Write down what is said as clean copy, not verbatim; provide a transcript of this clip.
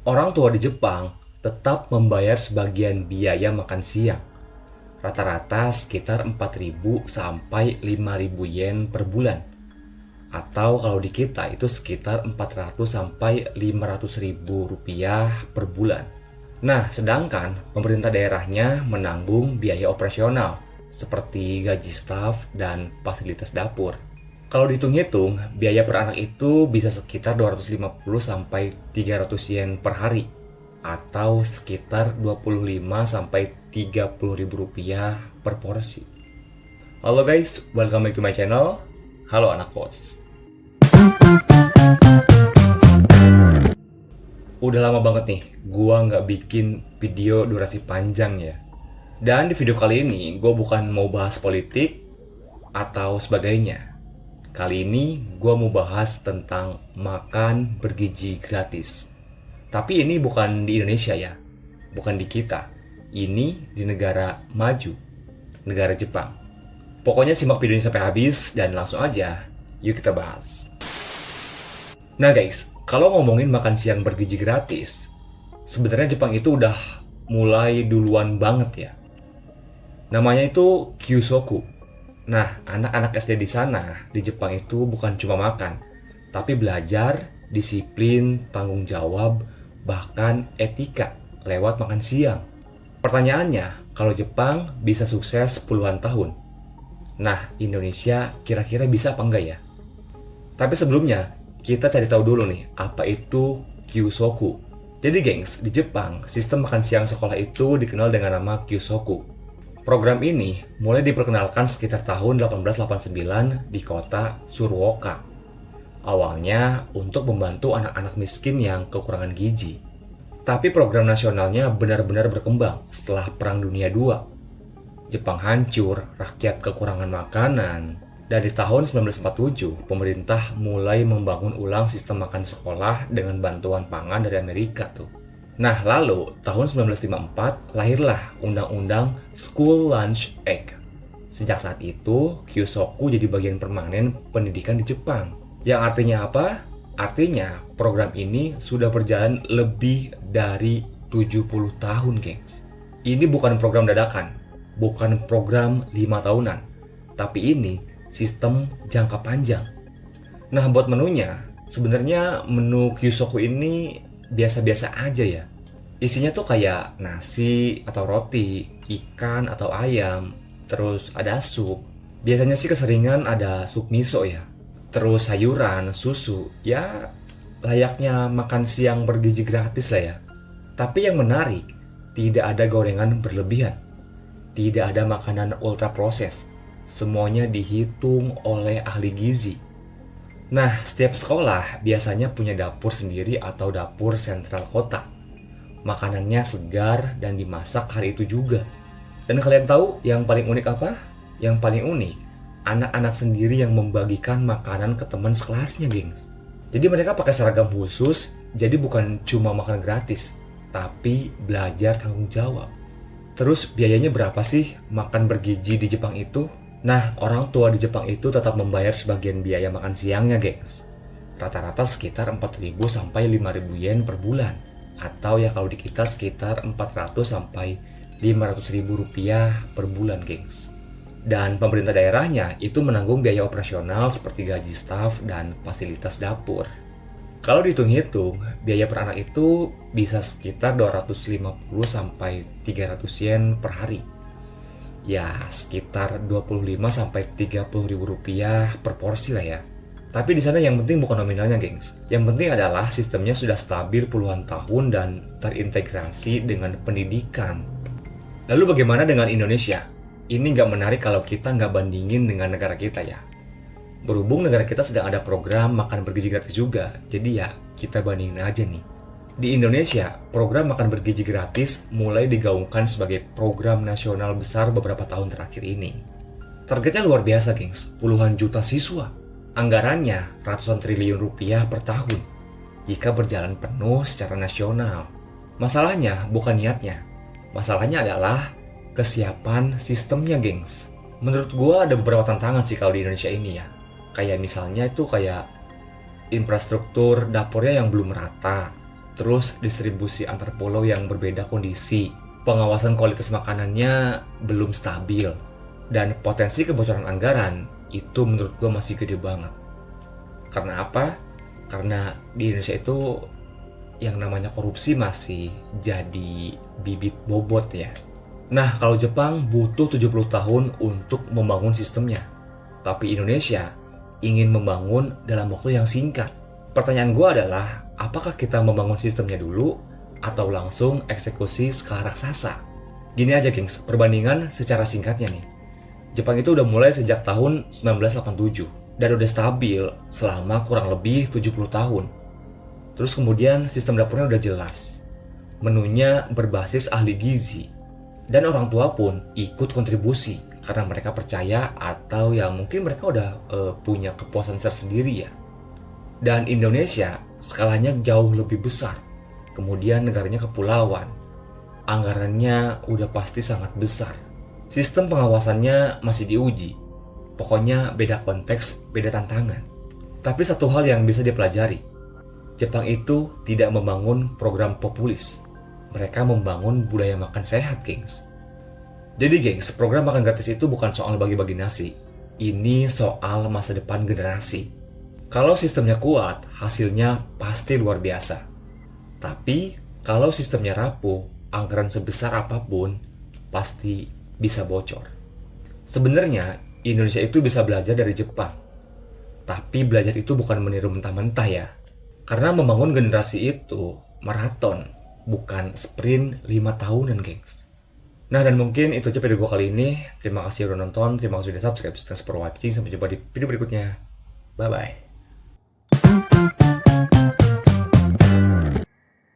Orang tua di Jepang tetap membayar sebagian biaya makan siang, rata-rata sekitar 4.000 sampai 5.000 yen per bulan. Atau kalau di kita itu sekitar 400 sampai 500 ribu rupiah per bulan. Nah, sedangkan pemerintah daerahnya menanggung biaya operasional seperti gaji staf dan fasilitas dapur. Kalau dihitung-hitung, biaya per anak itu bisa sekitar 250 sampai 300 yen per hari atau sekitar 25 sampai 30 ribu rupiah per porsi. Halo guys, welcome back to my channel. Halo anak kos. Udah lama banget nih, gua nggak bikin video durasi panjang ya. Dan di video kali ini, gua bukan mau bahas politik atau sebagainya. Kali ini, gua mau bahas tentang makan bergizi gratis. Tapi ini bukan di Indonesia ya, bukan di kita. Ini di negara maju, negara Jepang. Pokoknya simak videonya sampai habis dan langsung aja, yuk kita bahas. Nah guys, kalau ngomongin makan siang bergizi gratis, sebenarnya Jepang itu udah mulai duluan banget ya. Namanya itu Kyusoku. Nah, anak-anak SD di sana, di Jepang itu bukan cuma makan, tapi belajar, disiplin, tanggung jawab, bahkan etika lewat makan siang. Pertanyaannya, kalau Jepang bisa sukses puluhan tahun, nah Indonesia kira-kira bisa apa enggak ya? Tapi sebelumnya, kita cari tahu dulu nih, apa itu Kyusoku. Jadi gengs, di Jepang, sistem makan siang sekolah itu dikenal dengan nama Kyusoku. Program ini mulai diperkenalkan sekitar tahun 1889 di kota Suruoka. Awalnya untuk membantu anak-anak miskin yang kekurangan gizi. Tapi program nasionalnya benar-benar berkembang setelah Perang Dunia II. Jepang hancur, rakyat kekurangan makanan, dan di tahun 1947, pemerintah mulai membangun ulang sistem makan sekolah dengan bantuan pangan dari Amerika tuh. Nah, lalu tahun 1954 lahirlah Undang-Undang School Lunch Act. Sejak saat itu, Kyusoku jadi bagian permanen pendidikan di Jepang. Yang artinya apa? Artinya program ini sudah berjalan lebih dari 70 tahun, gengs. Ini bukan program dadakan, bukan program 5 tahunan, tapi ini sistem jangka panjang. Nah, buat menunya, sebenarnya menu Kyusoku ini biasa-biasa aja ya. Isinya tuh kayak nasi atau roti, ikan atau ayam, terus ada sup. Biasanya sih keseringan ada sup miso ya. Terus sayuran, susu, ya layaknya makan siang bergizi gratis lah ya. Tapi yang menarik, tidak ada gorengan berlebihan. Tidak ada makanan ultra proses. Semuanya dihitung oleh ahli gizi. Nah, setiap sekolah biasanya punya dapur sendiri atau dapur sentral kota. Makanannya segar dan dimasak hari itu juga. Dan kalian tahu yang paling unik apa? Yang paling unik, anak-anak sendiri yang membagikan makanan ke teman sekelasnya, gengs. Jadi mereka pakai seragam khusus, jadi bukan cuma makan gratis, tapi belajar tanggung jawab. Terus biayanya berapa sih makan bergizi di Jepang itu? Nah, orang tua di Jepang itu tetap membayar sebagian biaya makan siangnya, gengs. Rata-rata sekitar 4.000 sampai 5.000 yen per bulan. Atau ya kalau di kita sekitar 400 sampai 500 ribu rupiah per bulan, gengs. Dan pemerintah daerahnya itu menanggung biaya operasional seperti gaji staf dan fasilitas dapur. Kalau dihitung-hitung, biaya per anak itu bisa sekitar 250 sampai 300 yen per hari. Ya, sekitar 25 sampai 30 ribu rupiah per porsi lah ya. Tapi di sana yang penting bukan nominalnya, gengs. Yang penting adalah sistemnya sudah stabil puluhan tahun dan terintegrasi dengan pendidikan. Lalu bagaimana dengan Indonesia? Ini nggak menarik kalau kita nggak bandingin dengan negara kita ya. Berhubung negara kita sedang ada program makan bergizi gratis juga, jadi ya kita bandingin aja nih. Di Indonesia, program makan bergizi gratis mulai digaungkan sebagai program nasional besar beberapa tahun terakhir ini. Targetnya luar biasa, gengs, puluhan juta siswa. Anggarannya ratusan triliun rupiah per tahun jika berjalan penuh secara nasional. Masalahnya bukan niatnya, masalahnya adalah kesiapan sistemnya, gengs. Menurut gua ada beberapa tantangan sih kalau di Indonesia ini ya. Kayak misalnya itu kayak infrastruktur dapurnya yang belum merata. terus distribusi antar pulau yang berbeda kondisi, pengawasan kualitas makanannya belum stabil, dan potensi kebocoran anggaran itu menurut gue masih gede banget. Karena apa? Karena di Indonesia itu yang namanya korupsi masih jadi bibit bobot ya. Nah, kalau Jepang butuh 70 tahun untuk membangun sistemnya. Tapi Indonesia ingin membangun dalam waktu yang singkat. Pertanyaan gue adalah, apakah kita membangun sistemnya dulu atau langsung eksekusi skala raksasa? Gini aja gengs, perbandingan secara singkatnya nih. Jepang itu udah mulai sejak tahun 1987 dan udah stabil selama kurang lebih 70 tahun. Terus kemudian sistem dapurnya udah jelas. Menunya berbasis ahli gizi. Dan orang tua pun ikut kontribusi karena mereka percaya atau ya mungkin mereka udah punya kepuasan tersendiri ya. Dan Indonesia skalanya jauh lebih besar. Kemudian negaranya kepulauan. Anggarannya udah pasti sangat besar. Sistem pengawasannya masih diuji. Pokoknya beda konteks, beda tantangan. Tapi satu hal yang bisa dipelajari. Jepang itu tidak membangun program populis. Mereka membangun budaya makan sehat, gengs. Jadi, gengs, program makan gratis itu bukan soal bagi-bagi nasi. Ini soal masa depan generasi. Kalau sistemnya kuat, hasilnya pasti luar biasa. Tapi, kalau sistemnya rapuh, anggaran sebesar apapun pasti bisa bocor. Sebenarnya, Indonesia itu bisa belajar dari Jepang. Tapi belajar itu bukan meniru mentah-mentah ya. Karena membangun generasi itu maraton. Bukan sprint 5 tahunan, gengs. Nah, dan mungkin itu aja video gue kali ini. Terima kasih udah nonton, terima kasih udah subscribe. Thanks for watching, sampai jumpa di video berikutnya. Bye-bye.